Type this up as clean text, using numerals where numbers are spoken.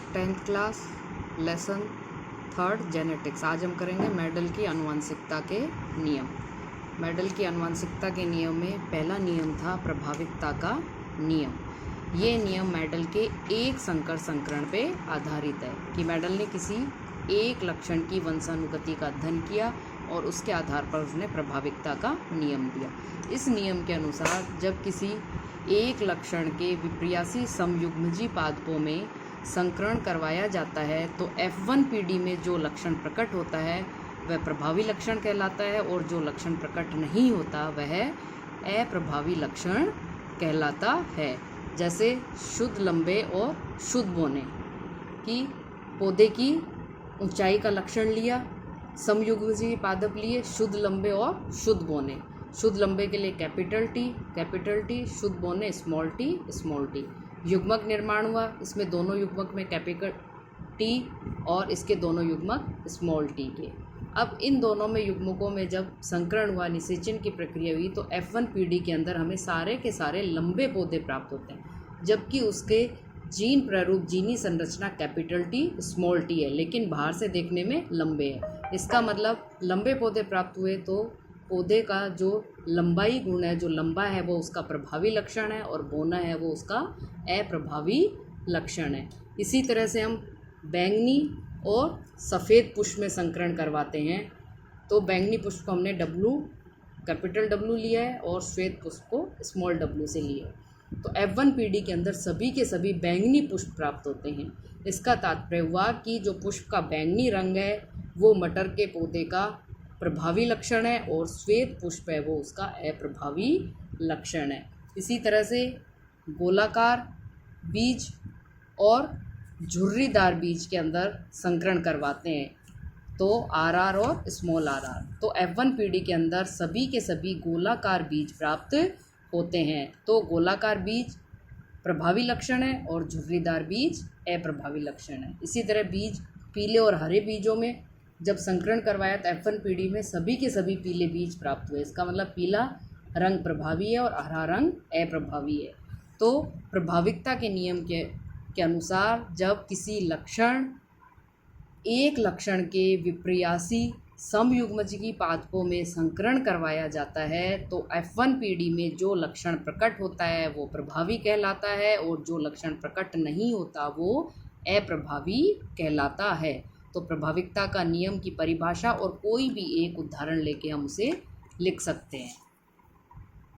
10th class lesson 3 genetics. आज हम करेंगे मेंडल की आनुवंशिकता के नियम। मेंडल की आनुवंशिकता के नियम में पहला नियम था प्रभाविकता का नियम। ये नियम मेंडल के एक संकर संकरण पे आधारित है कि मेंडल ने किसी एक लक्षण की वंशानुगति का अध्ययन किया और उसके आधार पर उसने प्रभाविकता का नियम दिया। इस नियम के अनुसार जब किसी एक लक्षण के विपर्यासी समयुग्मजी पादपों में संकरण करवाया जाता है तो F1 पीढ़ी में जो लक्षण प्रकट होता है वह प्रभावी लक्षण कहलाता है और जो लक्षण प्रकट नहीं होता वह अप्रभावी लक्षण कहलाता है। जैसे शुद्ध लंबे और शुद्ध बोने की पौधे की ऊंचाई का लक्षण लिया, समयुग्मजी पादप लिए शुद्ध लंबे और शुद्ध बोने। शुद्ध लंबे के लिए कैपिटल टी, शुद्ध बोने स्मॉल टी। युग्मक निर्माण हुआ, इसमें दोनों युग्मक में कैपिटल टी और इसके दोनों युग्मक स्मॉल टी के। अब इन दोनों में युग्मकों में जब संकरण हुआ, निषेचन की प्रक्रिया हुई तो F1 पीढ़ी के अंदर हमें सारे के सारे लंबे पौधे प्राप्त होते हैं, जबकि उसके जीन प्रारूप जीनी संरचना कैपिटल टी स्मॉल टी है, लेकिन बाहर से देखने में लंबे है। इसका मतलब लंबे पौधे प्राप्त हुए तो पौधे का जो लंबाई गुण है, जो लंबा है वो उसका प्रभावी लक्षण है और बोना है वो उसका अप्रभावी लक्षण है। इसी तरह से हम बैंगनी और सफ़ेद पुष्प में संकरण करवाते हैं तो बैंगनी पुष्प को हमने कैपिटल W लिया है और श्वेत पुष्प को स्मॉल w से लिया है। तो F1 पीढ़ी के अंदर सभी के सभी बैंगनी पुष्प प्राप्त होते हैं। इसका तात्पर्य हुआ कि जो पुष्प का बैंगनी रंग है वो मटर के पौधे का प्रभावी लक्षण है और श्वेत पुष्प है वो उसका अप्रभावी लक्षण है। इसी तरह से गोलाकार बीज और झुर्रीदार बीज के अंदर संकरण करवाते हैं तो RR और स्मॉल RR। तो F1 पीढ़ी के अंदर सभी के सभी गोलाकार बीज प्राप्त होते हैं। तो गोलाकार बीज प्रभावी लक्षण है और झुर्रीदार बीज अप्रभावी लक्षण है। इसी तरह बीज पीले और हरे बीजों में जब संकरण करवाया तो F1 पीढ़ी में सभी के सभी पीले बीज प्राप्त हुए। इसका मतलब पीला रंग प्रभावी है और हरा रंग अप्रभावी है। तो प्रभाविकता के नियम के अनुसार जब किसी एक लक्षण के विपर्यासी समयुग्मजी पादपों में संकरण करवाया जाता है तो F1 पीढ़ी में जो लक्षण प्रकट होता है वो प्रभावी कहलाता है और जो लक्षण प्रकट नहीं होता वो अप्रभावी कहलाता है। तो प्रभाविकता का नियम की परिभाषा और कोई भी एक उदाहरण लेके हम उसे लिख सकते हैं।